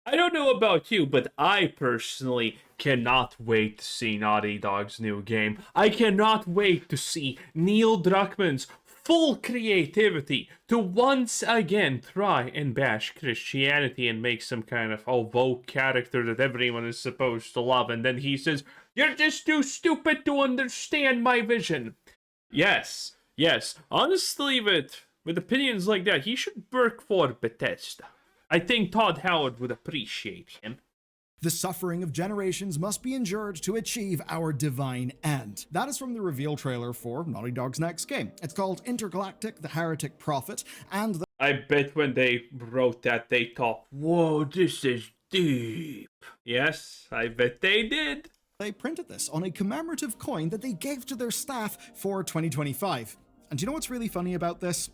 I don't know about you, but I personally cannot wait to see Naughty Dog's new game. I cannot wait to see Neil Druckmann's full creativity to once again try and bash Christianity and make some kind of woke character that everyone is supposed to love, and then he says, "You're just too stupid to understand my vision." Yes, yes. Honestly, with opinions like that, he should work for Bethesda. I think Todd Howard would appreciate him. The suffering of generations must be endured to achieve our divine end. That is from the reveal trailer for Naughty Dog's next game. It's called Intergalactic, the Heretic Prophet, and I bet when they wrote that, they thought, whoa, this is deep. Yes, I bet they did. they printed this on a commemorative coin that they gave to their staff for 2025. And do you know what's really funny about this?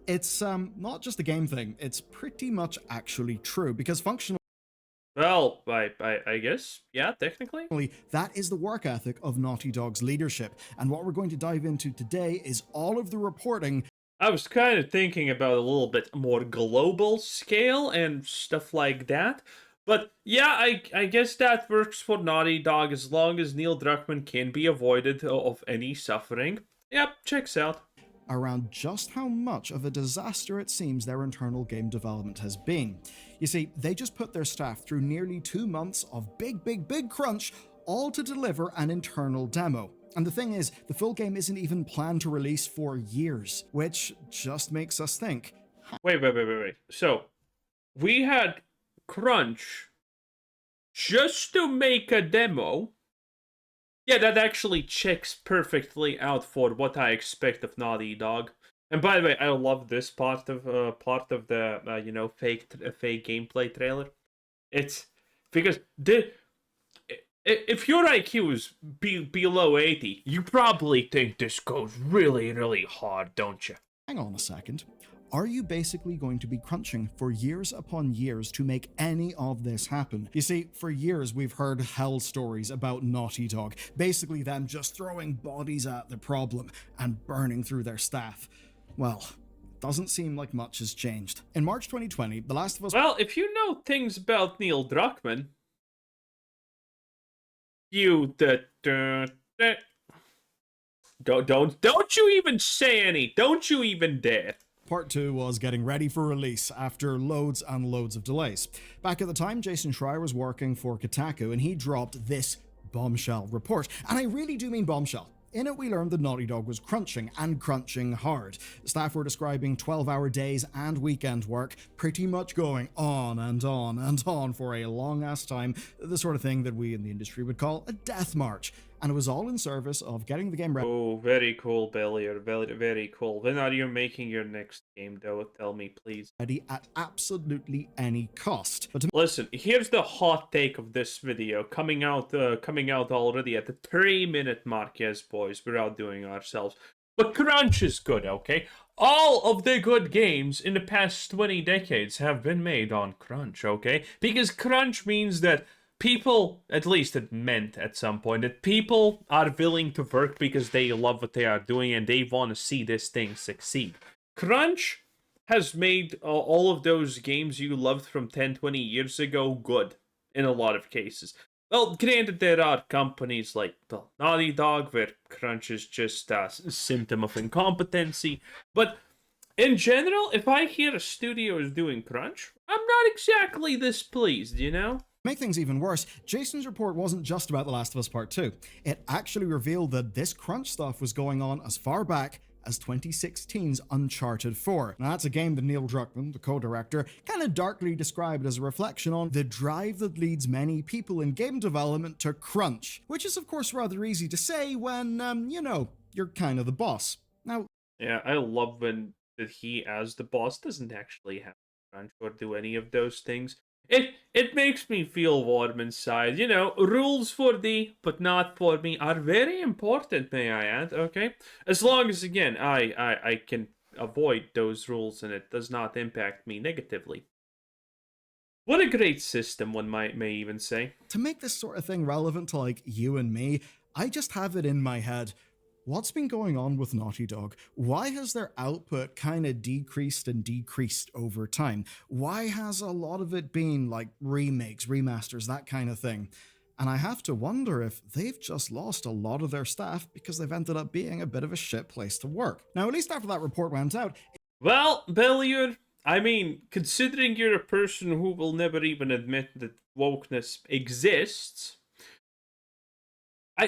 It's not just a game thing, it's pretty much actually true, because functionally, Well, I guess, yeah, technically. that is the work ethic of Naughty Dog's leadership. And what we're going to dive into today is all of the reporting. I was kind of thinking about a little bit more global scale and stuff like that. But yeah, I guess that works for Naughty Dog as long as Neil Druckmann can be avoided of any suffering. Yep, checks out. Around just how much of a disaster it seems their internal game development has been. You see, they just put their staff through nearly 2 months of big crunch, all to deliver an internal demo. And the thing is, the full game isn't even planned to release for years, which just makes us think. Wait. So, we had crunch just to make a demo. Yeah, that actually checks perfectly out for what I expect of Naughty Dog. And by the way, I love this part of the fake gameplay trailer. It's because if your IQ is below 80, you probably think this goes really hard, don't you? Hang on a second. Are you basically going to be crunching for years upon years to make any of this happen? You see, for years we've heard hell stories about Naughty Dog, basically them just throwing bodies at the problem and burning through their staff. Well, doesn't seem like much has changed. In March 2020, The Last of Us... Well, if you know things about Neil Druckmann, don't you even say any. Don't you even dare. Part 2 was getting ready for release after loads and loads of delays. Back at the time, Jason Schreier was working for Kotaku and he dropped this bombshell report. And I really do mean bombshell. In it, we learned that Naughty Dog was crunching, and crunching hard. Staff were describing 12-hour days and weekend work, pretty much going on and on and on for a long-ass time, the sort of thing that we in the industry would call a death march. And it was all in service of getting the game ready. Oh, very cool, Billy. Very cool. When are you making your next game, though? Tell me, please. Ready at absolutely any cost. But listen, here's the hot take of this video, coming out already at the 3-minute mark. Yes, boys, we're outdoing ourselves. But crunch is good, okay? All of the good games in the past 20 decades have been made on crunch, okay? Because crunch means that people, at least it meant at some point, that people are willing to work because they love what they are doing and they want to see this thing succeed. Crunch has made all of those games you loved from 10, 20 years ago good in a lot of cases. Well, granted, there are companies like Naughty Dog where crunch is just a symptom of incompetency, but in general, if I hear a studio is doing crunch, I'm not exactly displeased, you know? Make things even worse, Jason's report wasn't just about The Last of Us Part 2. It actually revealed that this crunch stuff was going on as far back as 2016's Uncharted 4. Now that's a game that Neil Druckmann, the co-director, kind of darkly described as a reflection on the drive that leads many people in game development to crunch, which is of course rather easy to say when, you're kind of the boss. Now, yeah, I love when that he as the boss doesn't actually have crunch or do any of those things. It makes me feel warm inside. You know, rules for thee, but not for me, are very important, may I add, okay? As long as, again, I can avoid those rules and it does not impact me negatively. What a great system, one may even say. To make this sort of thing relevant to, like, you and me, I just have it in my head, What's been going on with Naughty Dog? Why has their output kind of decreased and decreased over time? Why has a lot of it been like remakes, remasters, that kind of thing? And I have to wonder if they've just lost a lot of their staff because they've ended up being a bit of a shit place to work. Now, at least after that report went out. Well, Billiard, I mean, considering you're a person who will never even admit that wokeness exists,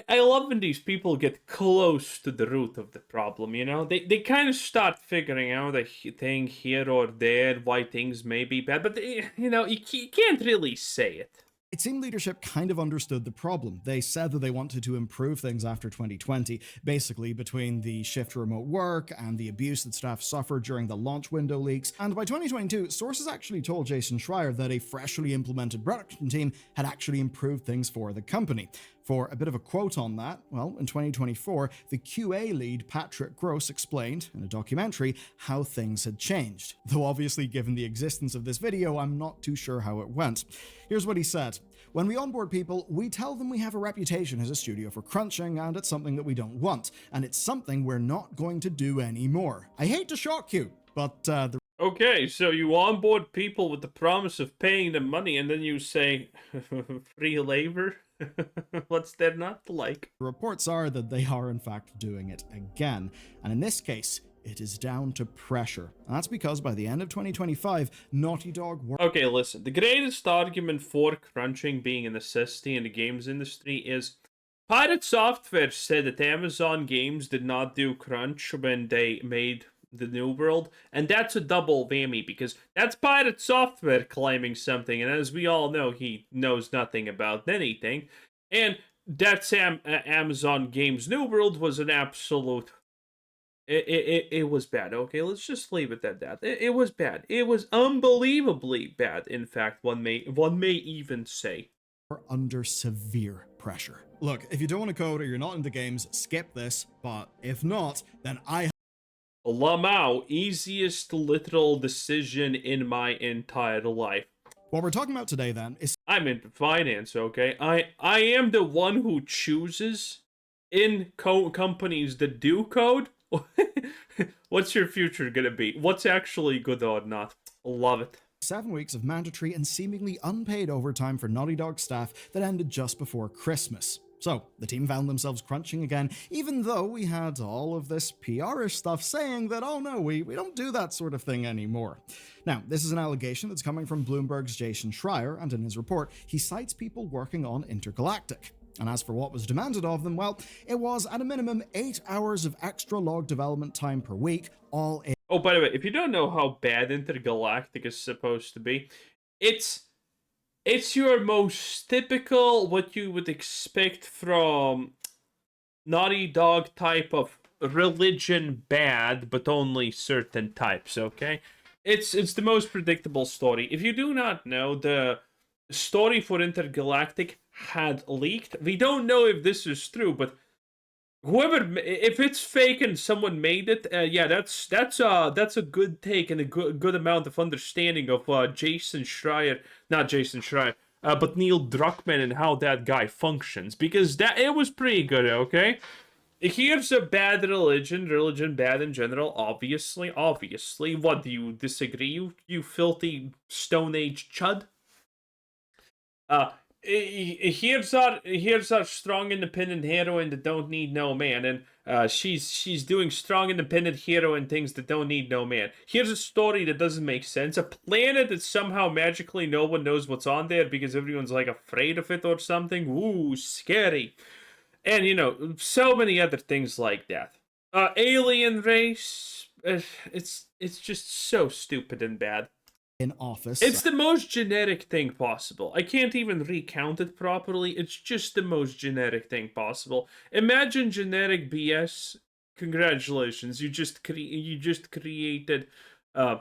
I love when these people get close to the root of the problem, you know? They kind of start figuring out a thing here or there, why things may be bad, but, you know, you can't really say it. It seemed leadership kind of understood the problem. They said that they wanted to improve things after 2020, basically between the shift to remote work and the abuse that staff suffered during the launch window leaks. And by 2022, sources actually told Jason Schreier that a freshly implemented production team had actually improved things for the company. For a bit of a quote on that, well, in 2024, the QA lead Patrick Gross explained in a documentary how things had changed. Though obviously, given the existence of this video, I'm not too sure how it went. Here's what he said. When we onboard people, we tell them we have a reputation as a studio for crunching, and it's something that we don't want, and it's something we're not going to do anymore. I hate to shock you, but Okay, so you onboard people with the promise of paying them money, and then you say, free labor? What's that not like? the reports are that they are in fact doing it again, and in this case, it is down to pressure. And that's because by the end of 2025, Naughty Dog were Okay, listen. The greatest argument for crunching being a necessity in the games industry is Pirate Software said that Amazon Games did not do crunch when they made the New World, and that's a double whammy because that's Pirate Software claiming something, and as we all know, he knows nothing about anything. And that's Amazon Games New World was an absolute. It was bad. Okay, let's just leave it at that. It was bad. It was unbelievably bad. In fact, one may even say. under severe pressure. Look, if you don't want to code or you're not into games, skip this, but if not, then I Lamau, easiest literal decision in my entire life. What we're talking about today then is I'm into finance, okay? I am the one who chooses in companies that do code. What's your future gonna be? What's actually good or not? Love it. 7 weeks of mandatory and seemingly unpaid overtime for Naughty Dog staff that ended just before Christmas. So, the team found themselves crunching again, even though we had all of this PR-ish stuff saying that, oh no, we don't do that sort of thing anymore. Now, this is an allegation that's coming from Bloomberg's Jason Schreier, and in his report, he cites people working on Intergalactic. And as for what was demanded of them, well, it was at a minimum 8 hours of extra log development time per week, all in. Oh, by the way, if you don't know how bad Intergalactic is supposed to be, it's your most typical, what you would expect from Naughty Dog type of religion bad, but only certain types, okay? It's the most predictable story. If you do not know, the story for Intergalactic had leaked. We don't know if this is true, but whoever, if it's fake and someone made it, yeah, that's a good take and a good amount of understanding of Jason Schreier, not Jason Schreier, but Neil Druckmann and how that guy functions, because that it was pretty good. Okay, here's a bad religion bad in general. Obviously. What, do you disagree? You filthy Stone Age chud. Here's our strong independent heroine that don't need no man, and she's doing strong independent heroine things that don't need no man. Here's a story that doesn't make sense. A planet that somehow magically no one knows what's on there because everyone's like afraid of it or something. Ooh, scary. And you know, so many other things like that. Alien race. It's just so stupid and bad. In office. It's the most generic thing possible. I can't even recount it properly. It's just the most generic thing possible. Imagine generic BS. Congratulations, you just created the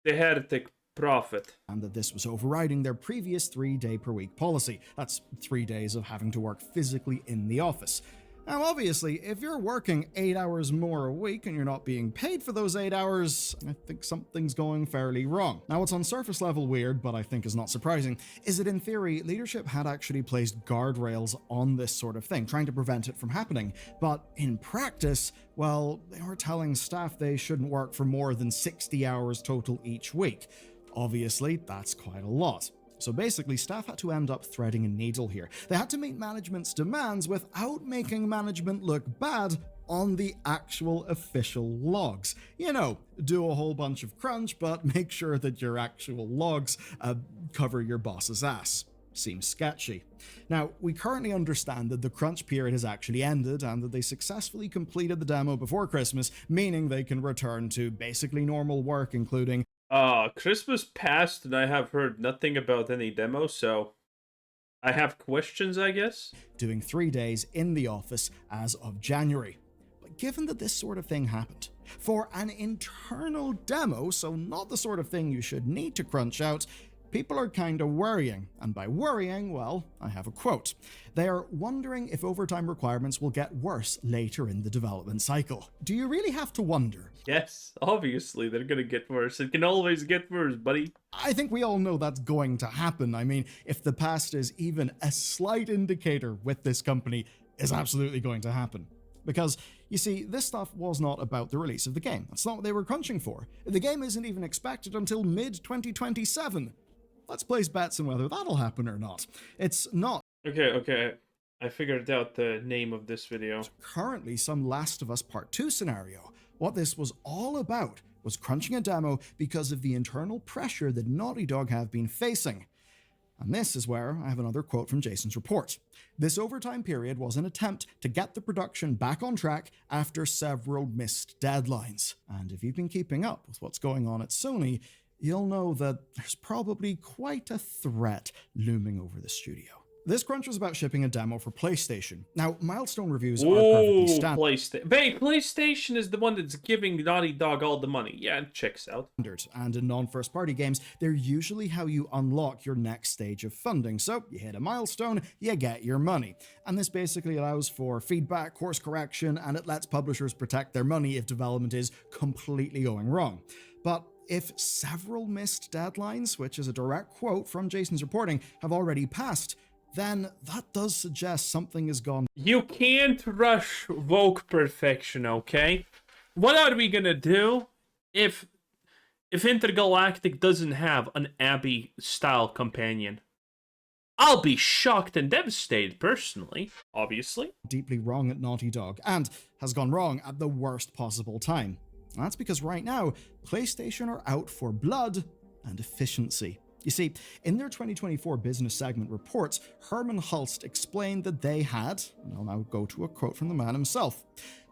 heretic prophet. And that this was overriding their previous 3-day per week policy. That's 3 days of having to work physically in the office. Now, obviously, if you're working 8 hours more a week and you're not being paid for those 8 hours, I think something's going fairly wrong. Now, what's on surface level weird, but I think is not surprising, is that in theory, leadership had actually placed guardrails on this sort of thing, trying to prevent it from happening. But in practice, well, they were telling staff they shouldn't work for more than 60 hours total each week. Obviously, that's quite a lot. So basically, staff had to end up threading a needle here. They had to meet management's demands without making management look bad on the actual official logs. You know, do a whole bunch of crunch, but make sure that your actual logs cover your boss's ass. Seems sketchy. Now, we currently understand that the crunch period has actually ended and that they successfully completed the demo before Christmas, meaning they can return to basically normal work, including Christmas passed and I have heard nothing about any demo, so I have questions, I guess. doing 3 days in the office as of January. But given that this sort of thing happened, for an internal demo, so not the sort of thing you should need to crunch out, people are kind of worrying. And by worrying, well, I have a quote. They are wondering if overtime requirements will get worse later in the development cycle. Do you really have to wonder? Yes, obviously they're gonna get worse. It can always get worse, buddy. I think we all know that's going to happen. I mean, if the past is even a slight indicator with this company, is absolutely going to happen. Because, you see, this stuff was not about the release of the game. That's not what they were crunching for. The game isn't even expected until mid-2027. Let's place bets on whether that'll happen or not. It's not Okay. I figured out the name of this video. currently some Last of Us Part 2 scenario. What this was all about was crunching a demo because of the internal pressure that Naughty Dog have been facing. And this is where I have another quote from Jason's report. This overtime period was an attempt to get the production back on track after several missed deadlines. And if you've been keeping up with what's going on at Sony, you'll know that there's probably quite a threat looming over the studio. This crunch was about shipping a demo for PlayStation. Now, milestone reviews are perfectly standard. PlayStation is the one that's giving Naughty Dog all the money. Yeah, it checks out. And in non-first party games, they're usually how you unlock your next stage of funding. So you hit a milestone, you get your money. And this basically allows for feedback, course correction, and it lets publishers protect their money if development is completely going wrong. But if several missed deadlines, which is a direct quote from Jason's reporting, have already passed, then that does suggest something has gone. You can't rush woke perfection, okay? What are we gonna do if Intergalactic doesn't have an Abby-style companion? I'll be shocked and devastated, personally, obviously. Deeply wrong at Naughty Dog, and has gone wrong at the worst possible time. And that's because right now, PlayStation are out for blood and efficiency. You see, in their 2024 business segment reports, Herman Hulst explained that they had, and I'll now go to a quote from the man himself,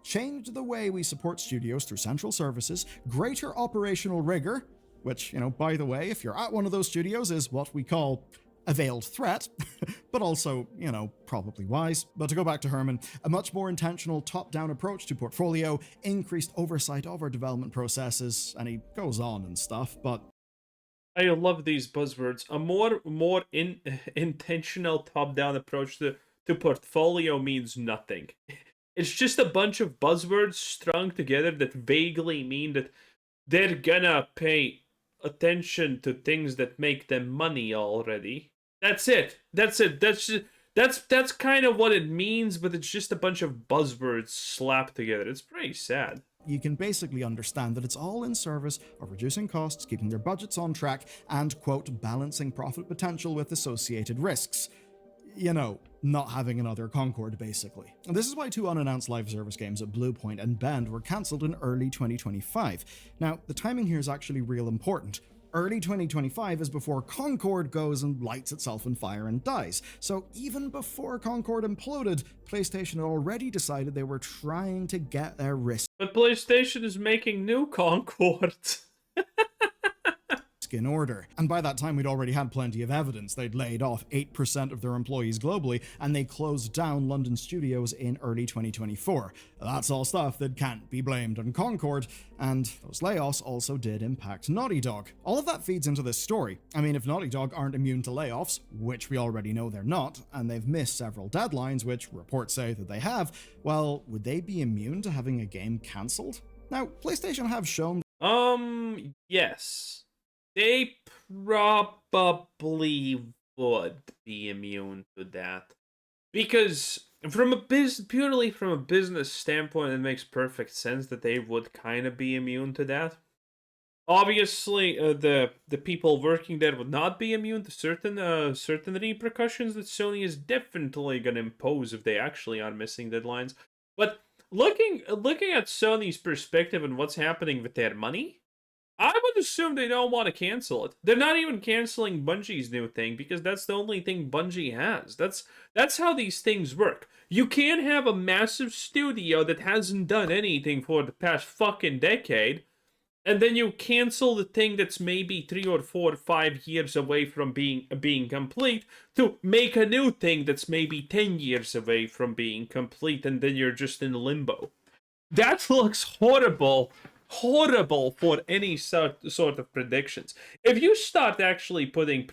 changed the way we support studios through central services, greater operational rigor, which, by the way, if you're at one of those studios, is what we call a veiled threat, but also, probably wise. But to go back to Herman, a much more intentional top-down approach to portfolio, increased oversight of our development processes, and he goes on and stuff, but I love these buzzwords. A more intentional top-down approach to portfolio means nothing. It's just a bunch of buzzwords strung together that vaguely mean that they're gonna pay attention to things that make them money already. That's it. That's kind of what it means, but it's just a bunch of buzzwords slapped together. It's pretty sad. You can basically understand that it's all in service of reducing costs, keeping their budgets on track, and, quote, balancing profit potential with associated risks. Not having another Concord, basically. And this is why 2 unannounced live service games at Bluepoint and Bend were cancelled in early 2025. Now, the timing here is actually real important. Early 2025 is before Concord goes and lights itself on fire and dies. So even before Concord imploded, PlayStation had already decided they were trying to get their risks But PlayStation is making new Concord. desk in order. And by that time, we'd already had plenty of evidence. They'd laid off 8% of their employees globally, and they closed down London studios in early 2024. That's all stuff that can't be blamed on Concord, and those layoffs also did impact Naughty Dog. All of that feeds into this story. I mean, if Naughty Dog aren't immune to layoffs, which we already know they're not, and they've missed several deadlines, which reports say that they have, well, would they be immune to having a game cancelled? Now, PlayStation have shown... Yes. They probably would be immune to that. Because purely from a business standpoint, it makes perfect sense that they would kind of be immune to that. Obviously, the people working there would not be immune to certain repercussions that Sony is definitely going to impose if they actually are missing deadlines. But looking at Sony's perspective and what's happening with their money, I would assume they don't want to cancel it. They're not even canceling Bungie's new thing because that's the only thing Bungie has. That's how these things work. You can't have a massive studio that hasn't done anything for the past fucking decade, and then you cancel the thing that's maybe 3 or 4 or 5 years away from being complete to make a new thing that's maybe 10 years away from being complete, and then you're just in limbo. That looks horrible for any sort of predictions. If you start actually putting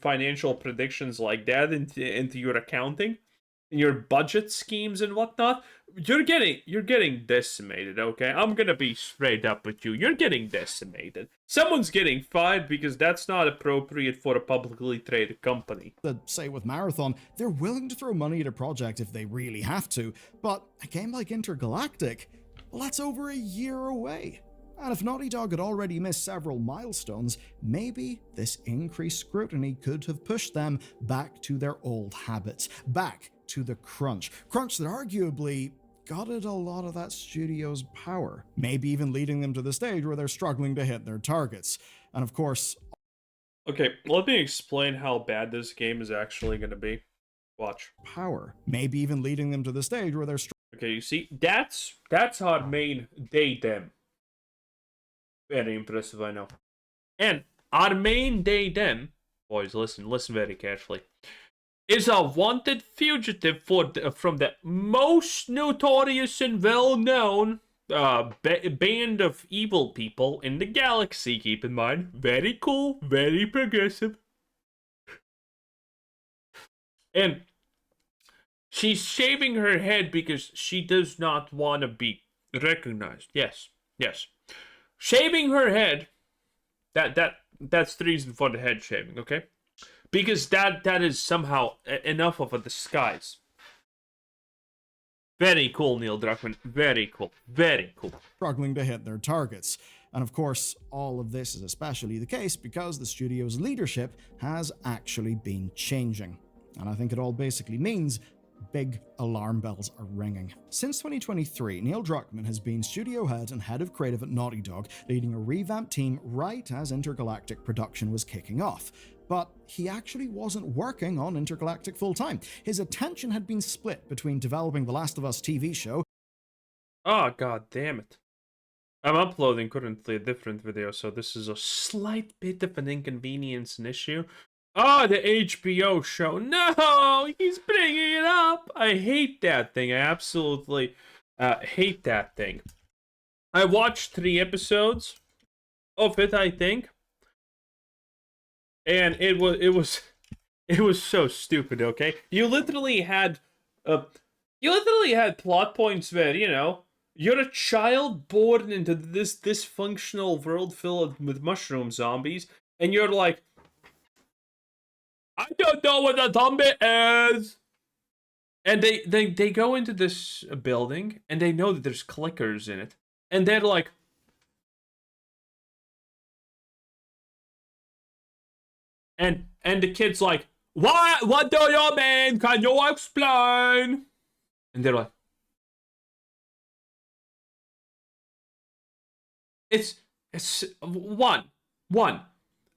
financial predictions like that into your accounting, your budget schemes and whatnot, you're getting decimated, okay? I'm gonna be straight up with you. You're getting decimated. Someone's getting fired because that's not appropriate for a publicly traded company. Say with Marathon, they're willing to throw money at a project if they really have to, but a game like Intergalactic, well, that's over a year away. And if Naughty Dog had already missed several milestones, maybe this increased scrutiny could have pushed them back to their old habits, back to the crunch that arguably gutted a lot of that studio's power, maybe even leading them to the stage where they're struggling to hit their targets. And of course... Okay, let me explain how bad this game is actually going to be. Watch. Power, maybe even leading them to the stage where they're okay, you see, that's our main daydem. Very impressive, I know. And our main daydem, boys, listen very carefully, is a wanted fugitive from the most notorious and well-known band of evil people in the galaxy, keep in mind. Very cool, very progressive. And she's shaving her head because she does not want to be recognized. Yes. Shaving her head, that's the reason for the head shaving, okay? Because that is somehow enough of a disguise. Very cool, Neil Druckmann. Very cool. Very cool. Struggling to hit their targets. And of course, all of this is especially the case because the studio's leadership has actually been changing. And I think it all basically means big alarm bells are ringing. Since 2023, Neil Druckmann has been studio head and head of creative at Naughty Dog, leading a revamped team right as Intergalactic production was kicking off. But he actually wasn't working on Intergalactic full-time. His attention had been split between developing the Last of Us TV show... Oh, god damn it. I'm uploading currently a different video, so this is a slight bit of an inconvenience and issue. Oh, the HBO show. No, he's bringing it up. I hate that thing. I absolutely hate that thing. I watched 3 episodes of it, I think. And it was so stupid, okay? You literally had plot points where, you know, you're a child born into this dysfunctional world filled with mushroom zombies, and you're like, I don't know what a zombie is. And they go into this building, and they know that there's clickers in it. And they're like, and the kid's like, what do you mean? Can you explain? And they're like, it's one.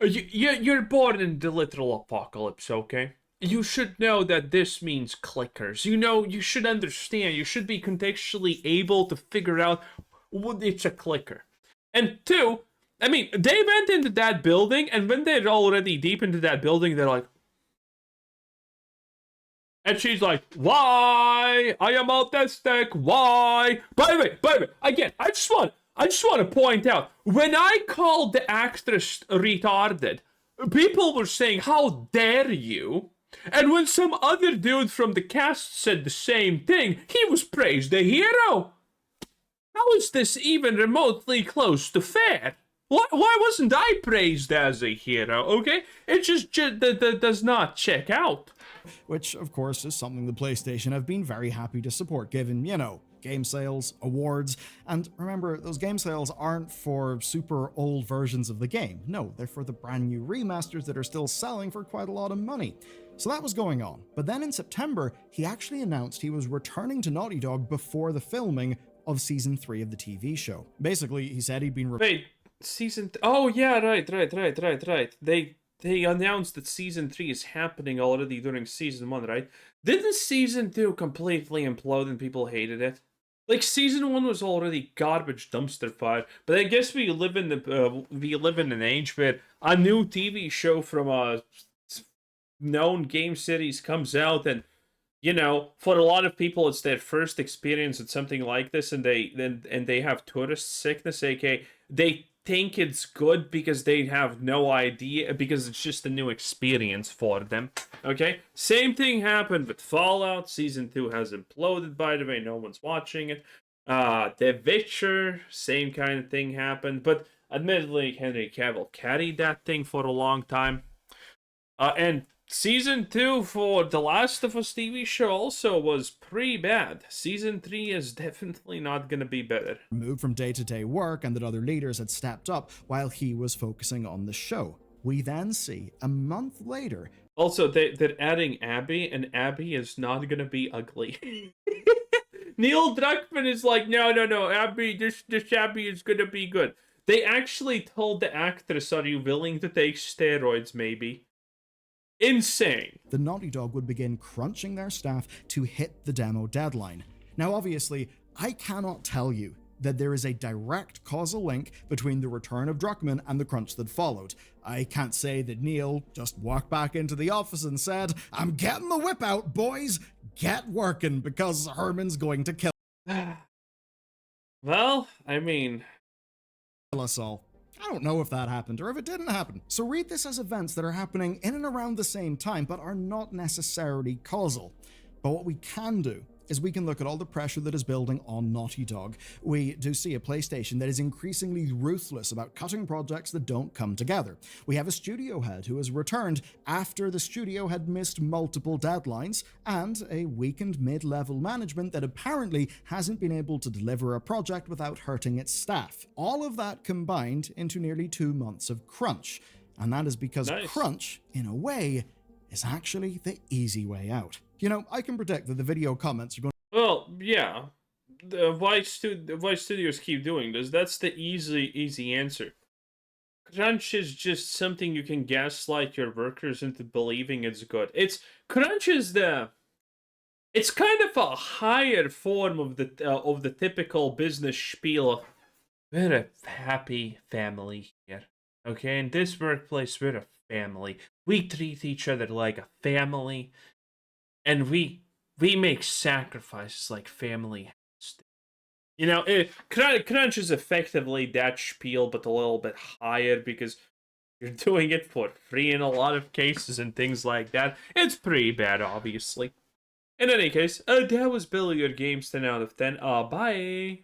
You're born in the literal apocalypse, okay? You should know that this means clickers. You know, you should understand. You should be contextually able to figure out what it's a clicker. And 2, I mean, they went into that building, and when they're already deep into that building, they're like, and she's like, why? I am autistic. Why? By the way, again, I just want to point out, when I called the actress retarded, people were saying, how dare you? And when some other dude from the cast said the same thing, he was praised a hero. How is this even remotely close to fair? Why wasn't I praised as a hero, okay? It just does not check out. Which, of course, is something the PlayStation have been very happy to support, given, you know, game sales, awards, and remember, those game sales aren't for super old versions of the game. No, they're for the brand new remasters that are still selling for quite a lot of money. So that was going on. But then in September, he actually announced he was returning to Naughty Dog before the filming of Season 3 of the TV show. Basically, he said he'd been... Wait, oh yeah, right. They announced that Season 3 is happening already during Season 1, right? Didn't Season 2 completely implode and people hated it? Like, Season 1 was already garbage dumpster fire, but I guess we live in an age where a new TV show from a known game series comes out, and you know, for a lot of people, it's their first experience with something like this, and they have tourist sickness, aka they think it's good because they have no idea, because it's just a new experience for them. Okay, same thing happened with Fallout. Season 2 has imploded, by the way, no one's watching it. The Witcher, same kind of thing happened, but admittedly, Henry Cavill carried that thing for a long time. And Season 2 for The Last of Us TV show also was pretty bad. Season 3 is definitely not going to be better. Moved from day-to-day work, and that other leaders had stepped up while he was focusing on the show. We then see, a month later... Also, they're adding Abby, and Abby is not going to be ugly. Neil Druckmann is like, no, Abby, this Abby is going to be good. They actually told the actress, are you willing to take steroids, maybe? Insane. The Naughty Dog would begin crunching their staff to hit the demo deadline. Now, obviously, I cannot tell you that there is a direct causal link between the return of Druckmann and the crunch that followed. I can't say that Neil just walked back into the office and said, I'm getting the whip out, boys! Get working, because Herman's going to kill Well, I mean... us all. I don't know if that happened or if it didn't happen. So read this as events that are happening in and around the same time, but are not necessarily causal. But what we can do is we can look at all the pressure that is building on Naughty Dog. We do see a PlayStation that is increasingly ruthless about cutting projects that don't come together. We have a studio head who has returned after the studio had missed multiple deadlines, and a weakened mid-level management that apparently hasn't been able to deliver a project without hurting its staff. All of that combined into nearly 2 months of crunch. And that is because crunch, in a way, is actually the easy way out. You know, I can predict that the video comments are going to... Well, yeah. Why studios keep doing this? That's the easy answer. Crunch is just something you can gaslight your workers into believing it's good. Crunch is it's kind of a higher form of the typical business spiel. We're a happy family here. Okay, in this workplace, we're a family. We treat each other like a family. And we make sacrifices like family has to. You know, crunch is effectively that spiel, but a little bit higher because you're doing it for free in a lot of cases and things like that. It's pretty bad, obviously. In any case, that was Billy, your games 10 out of 10. Bye!